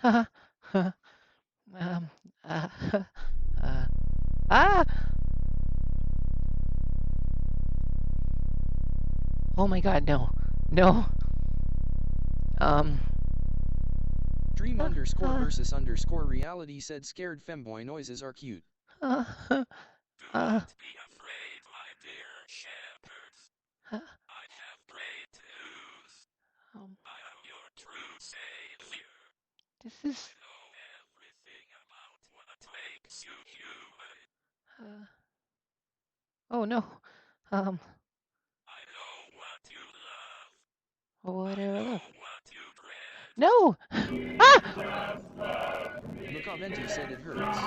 um, uh, uh, ah! Oh my god, no. No. Um. Dream Uh, underscore uh, versus underscore reality said scared femboy noises are cute. uh, Do uh, not be afraid, my dear shepherds. uh, I have great news. um, I am your true savior. this is. I know everything about what makes you human. Uh, oh no. Um. I know what you love. What I do I know love? what you dread. No! Ah! The commenter said it hurts.